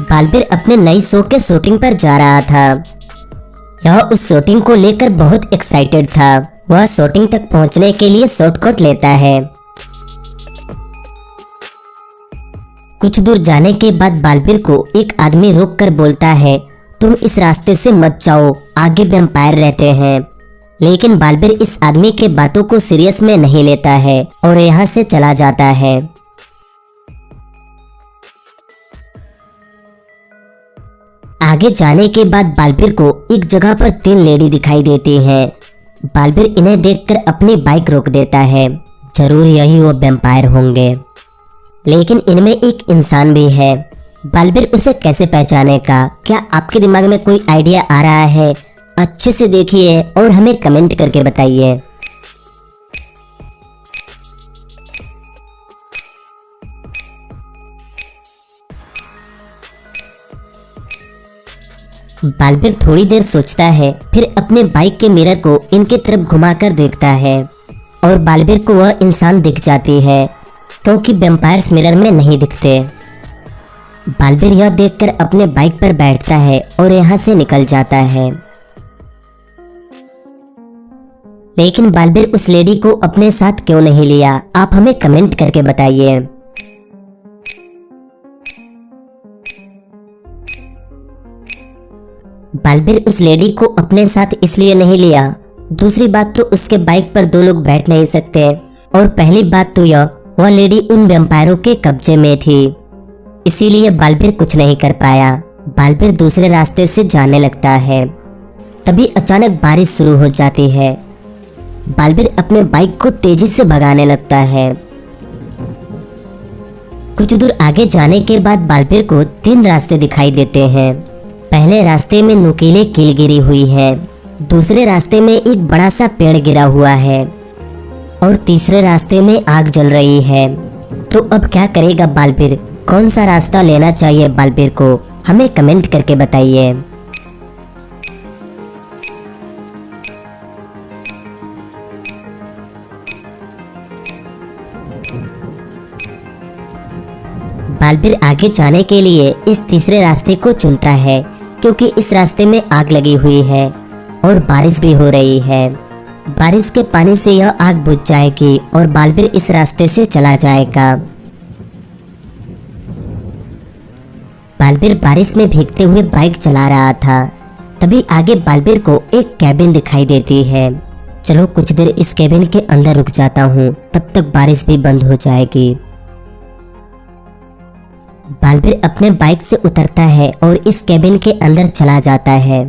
बालबीर अपने नई शो के शूटिंग पर जा रहा था। यह उस शूटिंग को लेकर बहुत एक्साइटेड था। वह शूटिंग तक पहुंचने के लिए शॉर्टकट लेता है। कुछ दूर जाने के बाद बालबीर को एक आदमी रोक कर बोलता है, तुम इस रास्ते से मत जाओ, आगे वैम्पायर रहते हैं। लेकिन बालबीर इस आदमी के बातों को सीरियस में नहीं लेता है और यहाँ से चला जाता है। आगे जाने के बाद बालबीर को एक जगह पर 3 लेडी दिखाई देती हैं। बालबीर इन्हें देखकर अपनी बाइक रोक देता है। जरूर यही वो वैम्पायर होंगे, लेकिन इनमें एक इंसान भी है। बालबीर उसे कैसे पहचानेगा? क्या आपके दिमाग में कोई आइडिया आ रहा है? अच्छे से देखिए और हमें कमेंट करके बताइए। बालबीर थोड़ी देर सोचता है, फिर अपने बाइक के मिरर को इनके तरफ घुमाकर देखता है और बालबीर को वह इंसान दिख जाती है, क्योंकि वैम्पायर्स मिरर में नहीं दिखते। बालबीर यह देखकर अपने बाइक पर बैठता है और यहाँ से निकल जाता है। लेकिन बालबीर उस लेडी को अपने साथ क्यों नहीं लिया? आप हमें कमेंट करके बताइए। बालबीर उस लेडी को अपने साथ इसलिए नहीं लिया। दूसरी बात तो उसके बाइक पर 2 लोग बैठ नहीं सकते, और पहली बात तो वह लेडी उन वैम्पायरों के कब्जे में थी, इसीलिए बालबीर कुछ नहीं कर पाया। बालबीर दूसरे रास्ते से जाने लगता है। तभी अचानक बारिश शुरू हो जाती है। बालबीर अपने बाइक को तेजी से भगाने लगता है। कुछ दूर आगे जाने के बाद बालबीर को 3 रास्ते दिखाई देते हैं। पहले रास्ते में नुकीले कील गिरी हुई है, दूसरे रास्ते में एक बड़ा सा पेड़ गिरा हुआ है और तीसरे रास्ते में आग जल रही है। तो अब क्या करेगा बालबीर? कौन सा रास्ता लेना चाहिए बालबीर को? हमें कमेंट करके बताइए। बालबीर आगे जाने के लिए इस तीसरे रास्ते को चुनता है, क्योंकि इस रास्ते में आग लगी हुई है और बारिश भी हो रही है। बारिश के पानी से यह आग बुझ जाएगी और बालबीर इस रास्ते से चला जाएगा। बालबीर बारिश में भीगते हुए बाइक चला रहा था। तभी आगे बालबीर को एक कैबिन दिखाई देती है। चलो कुछ देर इस कैबिन के अंदर रुक जाता हूँ, तब तक बारिश भी बंद हो जाएगी। बालबीर अपने बाइक से उतरता है और इस कैबिन के अंदर चला जाता है।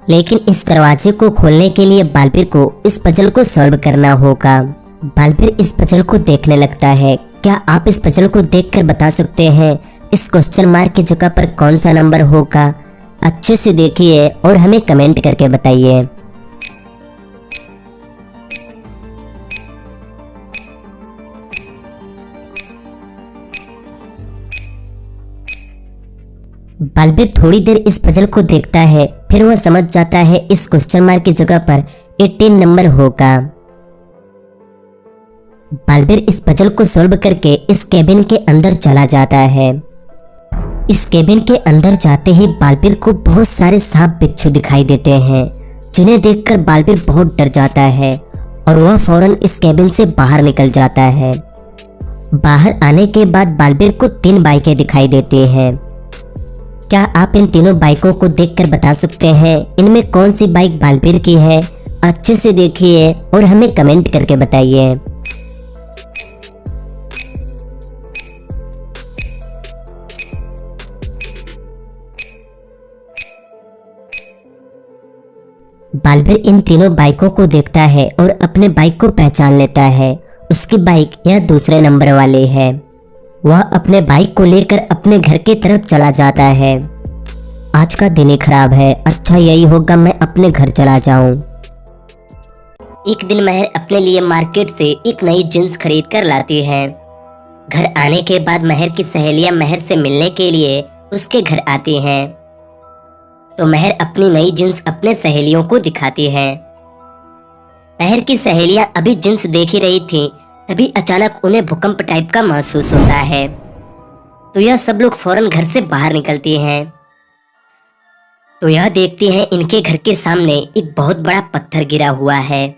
लेकिन इस दरवाजे को खोलने के लिए बालबीर को इस पजल को सॉल्व करना होगा। बालबीर इस पजल को देखने लगता है। क्या आप इस पजल को देखकर बता सकते हैं इस क्वेश्चन मार्क की जगह पर कौन सा नंबर होगा? अच्छे से देखिए और हमें कमेंट करके बताइए। बालबीर थोड़ी देर इस पजल को देखता है, फिर वह समझ जाता है इस क्वेश्चन मार्क की जगह पर 18 नंबर होगा। बालबीर इस पजल को सॉल्व करके इस केबिन के अंदर चला जाता है। इस केबिन के अंदर जाते ही बालबीर को बहुत सारे सांप बिच्छू दिखाई देते हैं, जिन्हें देखकर बालबीर बहुत डर जाता है और वह फौरन इस केबिन से बाहर निकल जाता है। बाहर आने के बाद बालबीर को 3 बाइकें दिखाई देती हैं। क्या आप इन तीनों बाइकों को देखकर बता सकते हैं इनमें कौन सी बाइक बालबीर की है? अच्छे से देखिए और हमें कमेंट करके बताइए। बालबीर इन तीनों बाइकों को देखता है और अपने बाइक को पहचान लेता है। उसकी बाइक यह दूसरे नंबर वाली है। वह अपने बाइक को लेकर अपने घर की तरफ चला जाता है। आज का दिन ही खराब है, अच्छा यही होगा मैं अपने घर चला जाऊं। एक दिन महर अपने लिए मार्केट से एक नई जींस खरीद कर लाती है। घर आने के बाद महर की सहेलियां महर से मिलने के लिए उसके घर आती हैं। तो महर अपनी नई जींस अपने सहेलियों को दिखाती है। महर की सहेलियां अभी जींस देख ही रही थी, तभी अचानक उन्हें भूकंप टाइप का महसूस होता है। तो यह सब लोग फौरन घर से बाहर निकलती हैं। तो यह देखती हैं इनके घर के सामने एक बहुत बड़ा पत्थर गिरा हुआ है।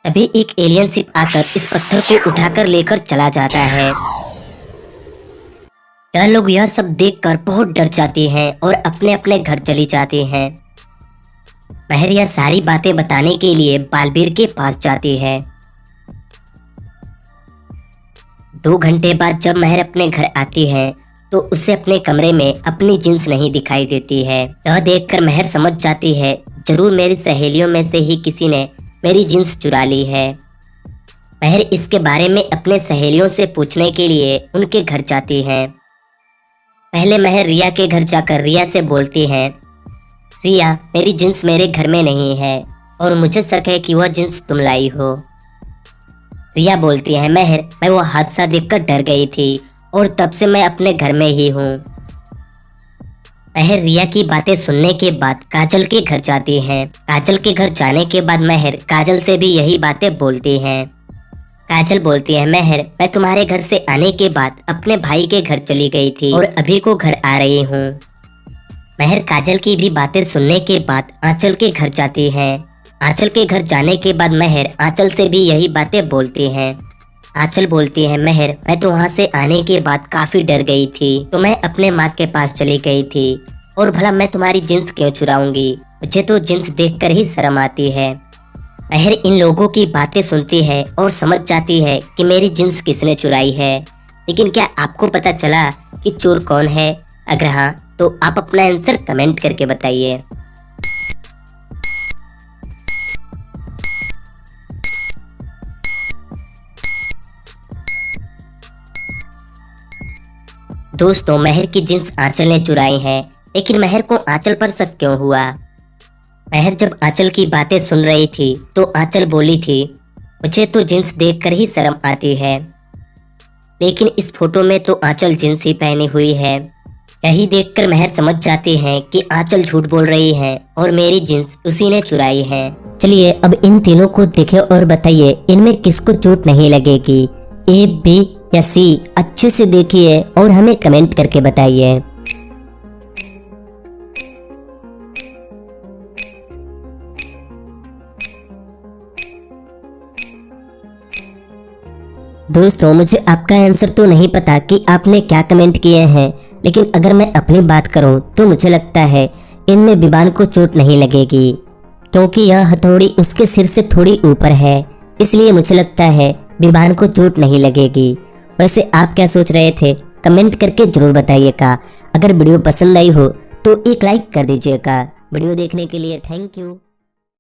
तभी एक एलियन शिप आकर इस पत्थर को उठाकर लेकर चला जाता है। यह लोग यह सब देखकर बहुत डर जाते हैं और अपने अपने घर चली जाती हैं। महर यह सारी बातें बताने के लिए बालवीर के पास जाती है। 2 घंटे बाद जब महर अपने घर आती है तो उसे अपने कमरे में अपनी जींस नहीं दिखाई देती है। यह देखकर महर समझ जाती है जरूर मेरी सहेलियों में से ही किसी ने मेरी जींस चुरा ली है। महर इसके बारे में अपने सहेलियों से पूछने के लिए उनके घर जाती है। पहले महर रिया के घर जाकर रिया से बोलती है, रिया मेरी जींस मेरे घर में नहीं है और मुझे शक है कि वह जींस तुम लाई हो। रिया बोलती है, महर मैं वो हादसा देखकर डर गई थी और तब से मैं अपने घर में ही हूँ। महर रिया की बातें सुनने के बाद काजल के घर जाती है। काजल के घर जाने के बाद महर काजल से भी यही बातें बोलती है। काजल बोलती है, महर मैं तुम्हारे घर से आने के बाद अपने भाई के घर चली गई थी और अभी को घर आ रही हूँ। महर काजल की भी बातें सुनने के बाद आंचल के घर जाती है। आंचल के घर जाने के बाद महर आंचल से भी यही बातें बोलती है। आंचल बोलती है, महर मैं तो वहाँ से आने के बाद काफी डर गई थी तो मैं अपने माँ के पास चली गई थी और भला मैं तुम्हारी जींस क्यों चुराऊंगी, मुझे तो जींस देखकर ही शर्म आती है। महर इन लोगों की बातें सुनती है और समझ जाती है कि मेरी जींस किसने चुराई है। लेकिन क्या आपको पता चला कि चोर कौन है? अगर हाँ तो आप अपना आंसर कमेंट करके बताइए। दोस्तों महर की जींस आंचल ने चुराई है, लेकिन महर को आंचल पर शक क्यों हुआ? महर जब आंचल की बातें सुन रही थी तो आंचल बोली थी, मुझे तो जींस देखकर ही शर्म आती है, लेकिन इस फोटो में तो आंचल जींस ही पहनी हुई है। यही देखकर महर समझ जाती है कि आंचल झूठ बोल रही है और मेरी जींस उसी ने चुराई है। चलिए अब इन तीनों को देखें और बताइए इनमें किसको चोट नहीं लगेगी, ए, बी या सी। अच्छे से देखिए और हमें कमेंट करके बताइए। दोस्तों मुझे आपका आंसर तो नहीं पता कि आपने क्या कमेंट किए हैं, लेकिन अगर मैं अपनी बात करूं तो मुझे लगता है इनमें विवान को चोट नहीं लगेगी, क्योंकि यह हथौड़ी उसके सिर से थोड़ी ऊपर है, इसलिए मुझे लगता है विवान को चोट नहीं लगेगी। वैसे आप क्या सोच रहे थे कमेंट करके जरूर बताइएगा। अगर वीडियो पसंद आई हो तो एक लाइक कर दीजिएगा। वीडियो देखने के लिए थैंक यू।